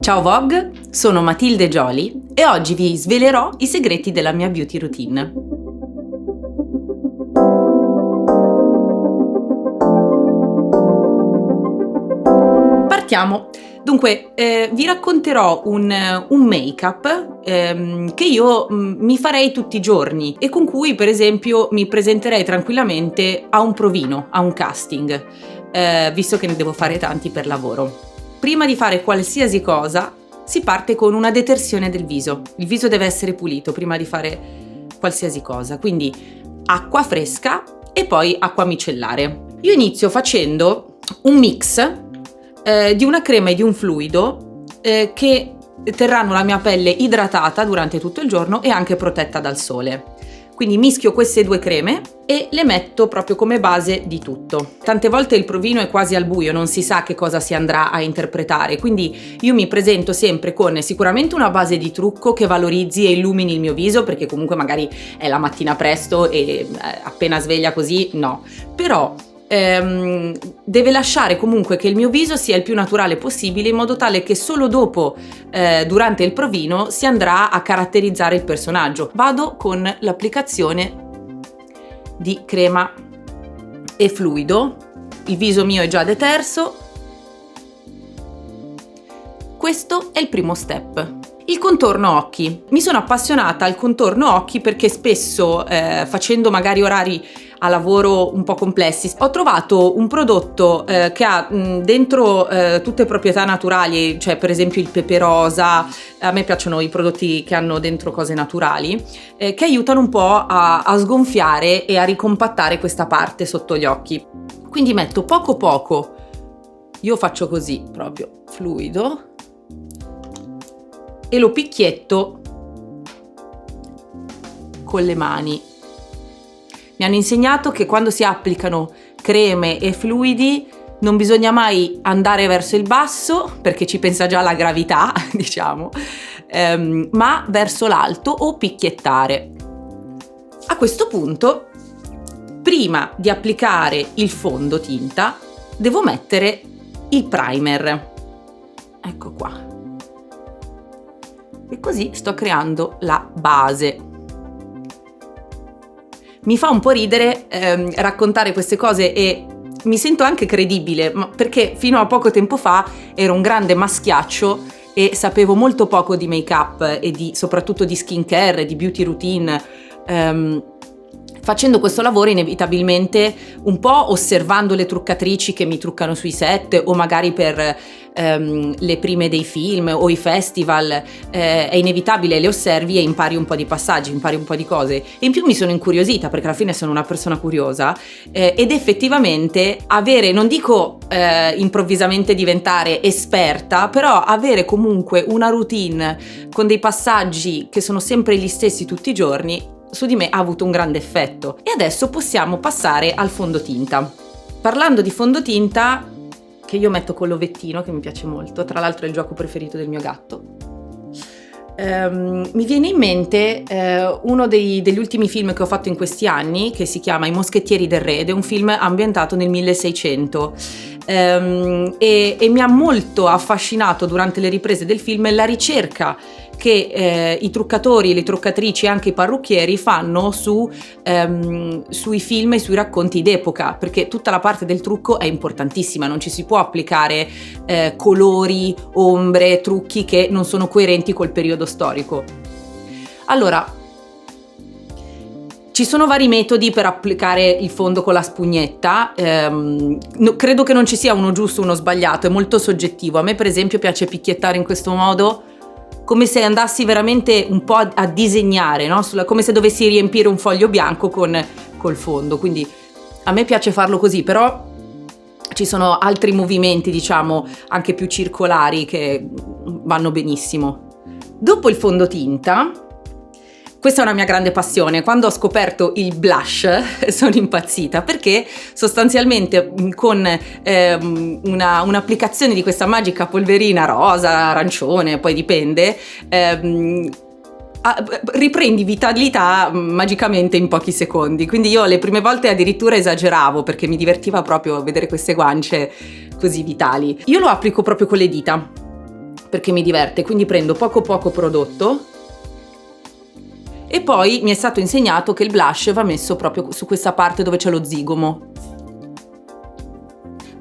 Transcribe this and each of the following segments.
Ciao Vogue, sono Matilde Gioli e oggi vi svelerò i segreti della mia beauty routine. Partiamo. Dunque, vi racconterò un make-up che io mi farei tutti i giorni e con cui, per esempio, mi presenterei tranquillamente a un provino, a un casting, visto che ne devo fare tanti per lavoro. Prima di fare qualsiasi cosa si parte con una detersione del viso. Il viso deve essere pulito prima di fare qualsiasi cosa, quindi acqua fresca e poi acqua micellare. Io inizio facendo un mix di una crema e di un fluido che terranno la mia pelle idratata durante tutto il giorno e anche protetta dal sole. Quindi mischio queste due creme e le metto proprio come base di tutto. Tante volte il provino è quasi al buio, non si sa che cosa si andrà a interpretare, quindi io mi presento sempre con sicuramente una base di trucco che valorizzi e illumini il mio viso, perché comunque magari è la mattina presto e appena sveglia così, no. Però deve lasciare comunque che il mio viso sia il più naturale possibile, in modo tale che solo dopo, durante il provino, si andrà a caratterizzare il personaggio. Vado con l'applicazione di crema e fluido, il viso mio è già deterso. Questo è il primo step. Il contorno occhi. Mi sono appassionata al contorno occhi perché spesso, facendo magari orari a lavoro un po' complessi, ho trovato un prodotto che ha dentro tutte proprietà naturali, cioè per esempio il pepe rosa. A me piacciono i prodotti che hanno dentro cose naturali, che aiutano un po' a sgonfiare e a ricompattare questa parte sotto gli occhi. Quindi metto poco poco, io faccio così proprio, fluido, e lo picchietto con le mani. Mi hanno insegnato che quando si applicano creme e fluidi non bisogna mai andare verso il basso, perché ci pensa già la gravità, diciamo, ma verso l'alto o picchiettare. A questo punto, prima di applicare il fondotinta, devo mettere il primer. Ecco qua. E così sto creando la base. Mi fa un po' ridere raccontare queste cose e mi sento anche credibile, perché fino a poco tempo fa ero un grande maschiaccio e sapevo molto poco di make-up e soprattutto di skincare, di beauty routine. Facendo questo lavoro inevitabilmente, un po' osservando le truccatrici che mi truccano sui set o magari per le prime dei film o i festival, è inevitabile, le osservi e impari un po' di passaggi, impari un po' di cose. E in più mi sono incuriosita, perché alla fine sono una persona curiosa, ed effettivamente avere, non dico improvvisamente diventare esperta, però avere comunque una routine con dei passaggi che sono sempre gli stessi tutti i giorni, su di me ha avuto un grande effetto. E adesso possiamo passare al fondotinta. Parlando di fondotinta, che io metto con l'ovettino, che mi piace molto, tra l'altro è il gioco preferito del mio gatto, mi viene in mente uno degli ultimi film che ho fatto in questi anni, che si chiama I Moschettieri del Re, ed è un film ambientato nel 1600, e mi ha molto affascinato durante le riprese del film la ricerca che i truccatori, le truccatrici e anche i parrucchieri fanno sui film e sui racconti d'epoca, perché tutta la parte del trucco è importantissima, non ci si può applicare colori, ombre, trucchi che non sono coerenti col periodo storico. Allora, ci sono vari metodi per applicare il fondo con la spugnetta, credo che non ci sia uno giusto o uno sbagliato, è molto soggettivo. A me per esempio piace picchiettare in questo modo, come se andassi veramente un po' a disegnare, no? Come se dovessi riempire un foglio bianco col fondo, quindi a me piace farlo così, però ci sono altri movimenti, diciamo, anche più circolari che vanno benissimo. Dopo il fondotinta, questa è una mia grande passione. Quando ho scoperto il blush sono impazzita, perché sostanzialmente con un'applicazione di questa magica polverina rosa, arancione, poi dipende, riprendi vitalità magicamente in pochi secondi. Quindi io le prime volte addirittura esageravo, perché mi divertiva proprio vedere queste guance così vitali. Io lo applico proprio con le dita. perché mi diverte, quindi prendo poco prodotto. E poi mi è stato insegnato che il blush va messo proprio su questa parte dove c'è lo zigomo.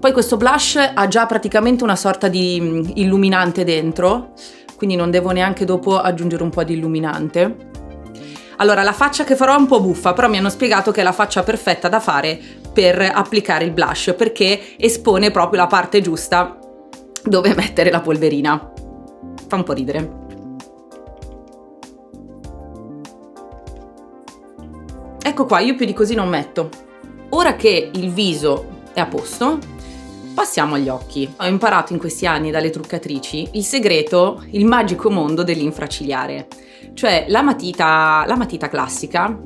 Poi questo blush ha già praticamente una sorta di illuminante dentro, quindi non devo neanche dopo aggiungere un po' di illuminante. Allora, la faccia che farò è un po' buffa, però mi hanno spiegato che è la faccia perfetta da fare per applicare il blush, perché espone proprio la parte giusta dove mettere la polverina. Fa un po' ridere. Ecco qua, io più di così non metto. Ora che il viso è a posto, passiamo agli occhi. Ho imparato in questi anni dalle truccatrici il segreto, il magico mondo dell'infracigliare. Cioè la matita classica,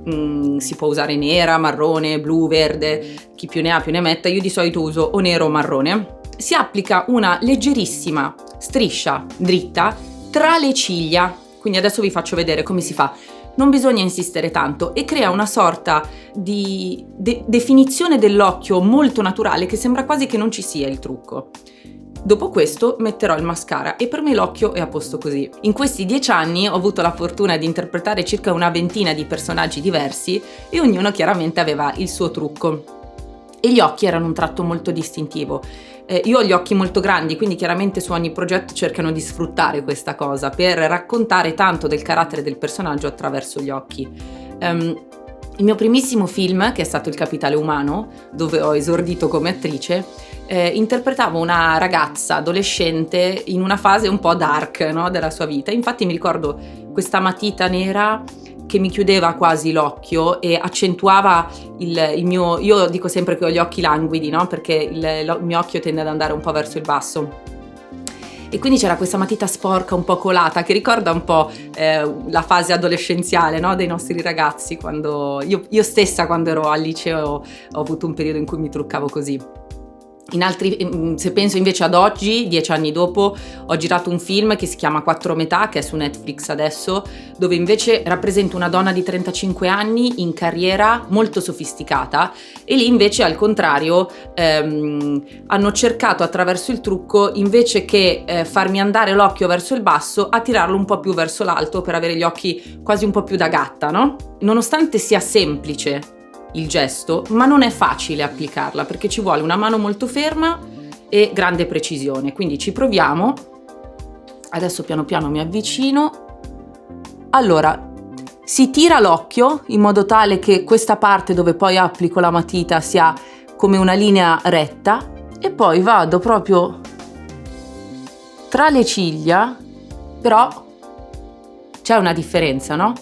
si può usare nera, marrone, blu, verde, chi più ne ha più ne metta, io di solito uso o nero o marrone. Si applica una leggerissima striscia dritta tra le ciglia, quindi adesso vi faccio vedere come si fa. Non bisogna insistere tanto e crea una sorta di definizione dell'occhio molto naturale che sembra quasi che non ci sia il trucco. Dopo questo metterò il mascara e per me l'occhio è a posto così. In questi 10 anni ho avuto la fortuna di interpretare circa una ventina di personaggi diversi e ognuno chiaramente aveva il suo trucco. E gli occhi erano un tratto molto distintivo. Io ho gli occhi molto grandi, quindi chiaramente su ogni progetto cercano di sfruttare questa cosa per raccontare tanto del carattere del personaggio attraverso gli occhi. Il mio primissimo film, che è stato Il Capitale Umano, dove ho esordito come attrice, interpretavo una ragazza adolescente in una fase un po' dark, no, della sua vita. Infatti mi ricordo questa matita nera che mi chiudeva quasi l'occhio e accentuava il mio... Io dico sempre che ho gli occhi languidi, no? Perché il mio occhio tende ad andare un po' verso il basso. E quindi c'era questa matita sporca, un po' colata, che ricorda un po' la fase adolescenziale, no? Dei nostri ragazzi. Quando io stessa, quando ero al liceo, ho avuto un periodo in cui mi truccavo così. Se penso invece ad oggi, 10 anni dopo, ho girato un film che si chiama Quattro metà, che è su Netflix adesso, dove invece rappresento una donna di 35 anni in carriera molto sofisticata e lì invece al contrario hanno cercato attraverso il trucco, invece che farmi andare l'occhio verso il basso, a tirarlo un po' più verso l'alto per avere gli occhi quasi un po' più da gatta, no? Nonostante sia semplice il gesto, ma non è facile applicarla perché ci vuole una mano molto ferma e grande precisione, quindi ci proviamo. Adesso piano piano mi avvicino. Allora, si tira l'occhio in modo tale che questa parte dove poi applico la matita sia come una linea retta e poi vado proprio tra le ciglia, però c'è una differenza, no?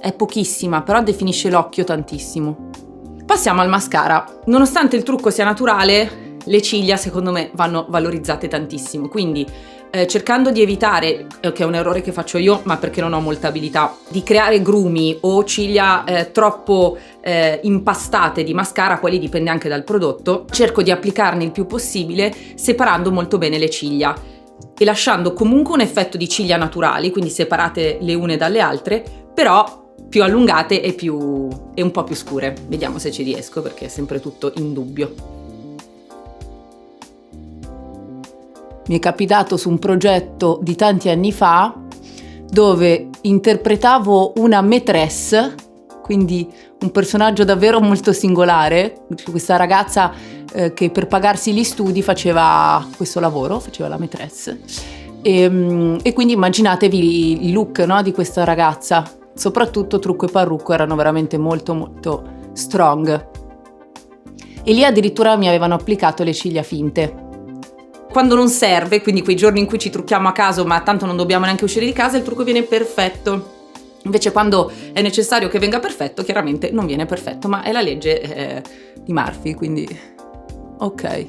È pochissima, però definisce l'occhio tantissimo. Passiamo al mascara. Nonostante il trucco sia naturale, le ciglia secondo me vanno valorizzate tantissimo, quindi cercando di evitare, che è un errore che faccio io, ma perché non ho molta abilità, di creare grumi o ciglia troppo impastate di mascara, poi lì dipende anche dal prodotto, cerco di applicarne il più possibile separando molto bene le ciglia e lasciando comunque un effetto di ciglia naturali, quindi separate le une dalle altre, però più allungate e un po' più scure. Vediamo se ci riesco perché è sempre tutto in dubbio. Mi è capitato su un progetto di tanti anni fa dove interpretavo una maîtresse, quindi un personaggio davvero molto singolare, questa ragazza che per pagarsi gli studi faceva questo lavoro, faceva la maîtresse e quindi immaginatevi il look, no, di questa ragazza. Soprattutto trucco e parrucco erano veramente molto molto strong e lì addirittura mi avevano applicato le ciglia finte. Quando non serve, quindi quei giorni in cui ci trucchiamo a caso ma tanto non dobbiamo neanche uscire di casa, il trucco viene perfetto. Invece quando è necessario che venga perfetto, chiaramente non viene perfetto, ma è la legge di Murphy, quindi ok.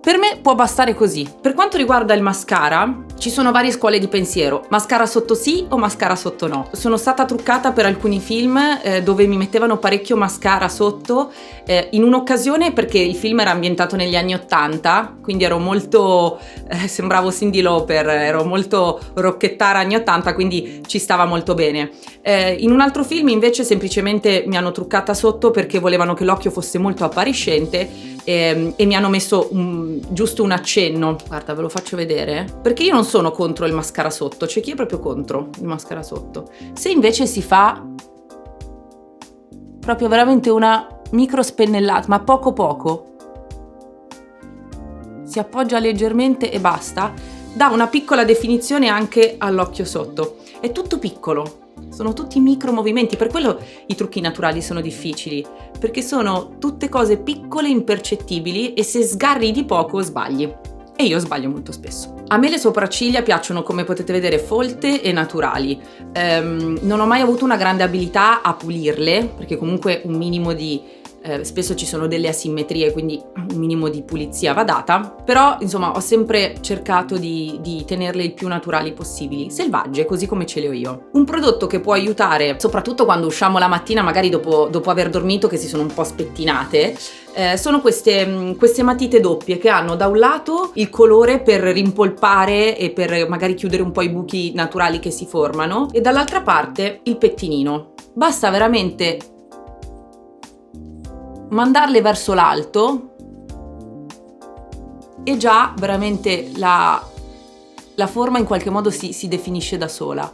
Per me può bastare così. Per quanto riguarda il mascara, ci sono varie scuole di pensiero. Mascara sotto sì o mascara sotto no. Sono stata truccata per alcuni film dove mi mettevano parecchio mascara sotto, in un'occasione perché il film era ambientato negli anni 80, quindi ero molto, sembravo Cyndi Lauper, ero molto rockettara anni 80, quindi ci stava molto bene. In un altro film invece semplicemente mi hanno truccata sotto perché volevano che l'occhio fosse molto appariscente, e mi hanno messo giusto un accenno. Guarda, ve lo faccio vedere, perché io non sono contro il mascara sotto, c'è chi è proprio contro il mascara sotto. Se invece si fa proprio veramente una micro spennellata, ma poco, si appoggia leggermente e basta, dà una piccola definizione anche all'occhio sotto. È tutto piccolo, sono tutti micro movimenti, per quello i trucchi naturali sono difficili, perché sono tutte cose piccole, impercettibili, e se sgarri di poco sbagli. E io sbaglio molto spesso. A me le sopracciglia piacciono, come potete vedere, folte e naturali. Non ho mai avuto una grande abilità a pulirle, perché comunque un minimo di spesso ci sono delle asimmetrie, quindi un minimo di pulizia va data, però insomma ho sempre cercato di tenerle il più naturali possibili, selvagge, così come ce le ho io. Un prodotto che può aiutare, soprattutto quando usciamo la mattina, magari dopo aver dormito, che si sono un po' spettinate, sono queste matite doppie che hanno da un lato il colore per rimpolpare e per magari chiudere un po' i buchi naturali che si formano, e dall'altra parte il pettinino. Basta veramente mandarle verso l'alto e già veramente la forma in qualche modo si definisce da sola.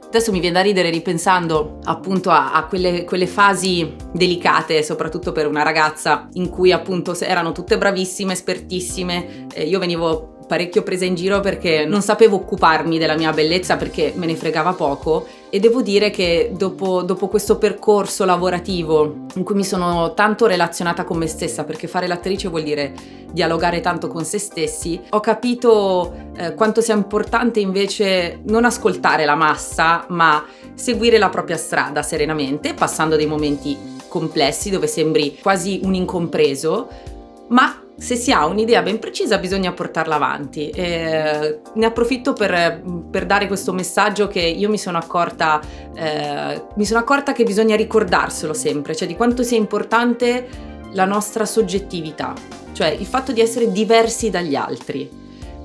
Adesso mi viene da ridere ripensando appunto a quelle fasi delicate, soprattutto per una ragazza, in cui appunto erano tutte bravissime, espertissime, io venivo parecchio presa in giro perché non sapevo occuparmi della mia bellezza, perché me ne fregava poco, e devo dire che dopo questo percorso lavorativo in cui mi sono tanto relazionata con me stessa, perché fare l'attrice vuol dire dialogare tanto con se stessi, ho capito quanto sia importante invece non ascoltare la massa, ma seguire la propria strada serenamente, passando dei momenti complessi dove sembri quasi un incompreso, ma se si ha un'idea ben precisa bisogna portarla avanti. Ne approfitto per dare questo messaggio che io mi sono accorta che bisogna ricordarselo sempre, cioè di quanto sia importante la nostra soggettività, cioè il fatto di essere diversi dagli altri.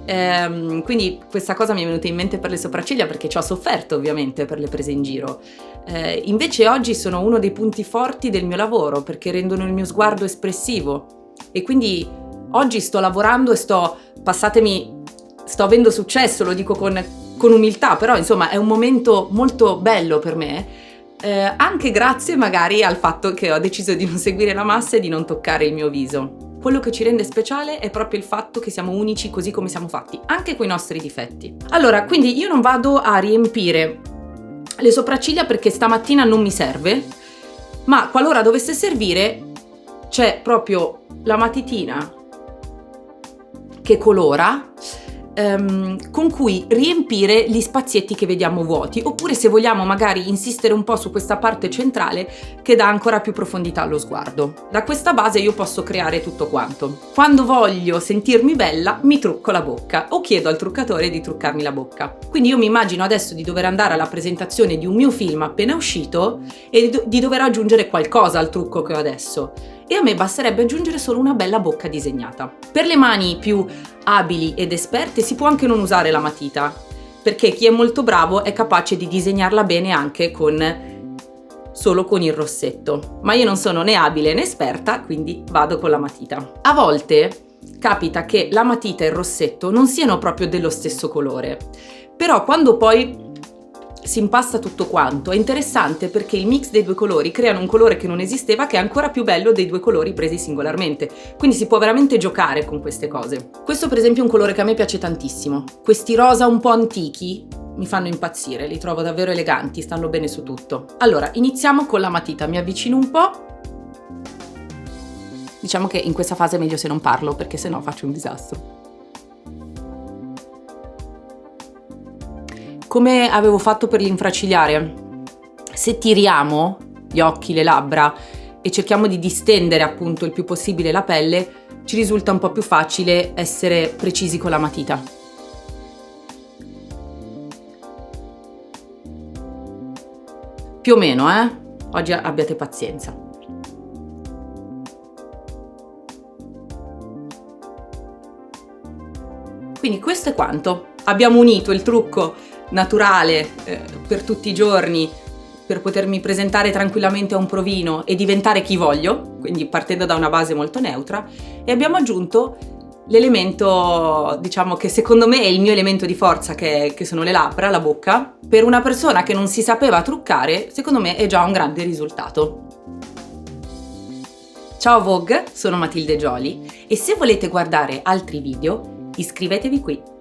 Quindi questa cosa mi è venuta in mente per le sopracciglia, perché ci ho sofferto ovviamente per le prese in giro. Invece oggi sono uno dei punti forti del mio lavoro, perché rendono il mio sguardo espressivo, e quindi oggi sto lavorando e sto avendo successo, lo dico con umiltà, però insomma è un momento molto bello per me, anche grazie magari al fatto che ho deciso di non seguire la massa e di non toccare il mio viso. Quello che ci rende speciale è proprio il fatto che siamo unici così come siamo fatti, anche coi nostri difetti. Allora, quindi io non vado a riempire le sopracciglia perché stamattina non mi serve, ma qualora dovesse servire c'è proprio la matitina che colora, con cui riempire gli spazietti che vediamo vuoti, oppure se vogliamo magari insistere un po' su questa parte centrale che dà ancora più profondità allo sguardo. Da questa base io posso creare tutto quanto. Quando voglio sentirmi bella mi trucco la bocca o chiedo al truccatore di truccarmi la bocca. Quindi io mi immagino adesso di dover andare alla presentazione di un mio film appena uscito e di dover aggiungere qualcosa al trucco che ho adesso, e a me basterebbe aggiungere solo una bella bocca disegnata. Per le mani più abili ed esperte si può anche non usare la matita, perché chi è molto bravo è capace di disegnarla bene anche solo con il rossetto, ma io non sono né abile né esperta, quindi vado con la matita. A volte capita che la matita e il rossetto non siano proprio dello stesso colore, però quando poi si impasta tutto quanto è interessante, perché il mix dei due colori creano un colore che non esisteva, che è ancora più bello dei due colori presi singolarmente, quindi si può veramente giocare con queste cose. Questo per esempio è un colore che a me piace tantissimo, questi rosa un po' antichi mi fanno impazzire, li trovo davvero eleganti, stanno bene su tutto. Allora iniziamo con la matita, mi avvicino un po', diciamo che in questa fase è meglio se non parlo perché sennò faccio un disastro. Come avevo fatto per l'infracigliare, se tiriamo gli occhi, le labbra e cerchiamo di distendere appunto il più possibile la pelle, ci risulta un po' più facile essere precisi con la matita. Più o meno, Oggi abbiate pazienza. Quindi questo è quanto. Abbiamo unito il trucco naturale per tutti i giorni, per potermi presentare tranquillamente a un provino e diventare chi voglio, quindi partendo da una base molto neutra, e abbiamo aggiunto l'elemento, diciamo, che secondo me è il mio elemento di forza, che sono le labbra, la bocca. Per una persona che non si sapeva truccare, secondo me è già un grande risultato. Ciao Vogue, sono Matilde Gioli e se volete guardare altri video, iscrivetevi qui.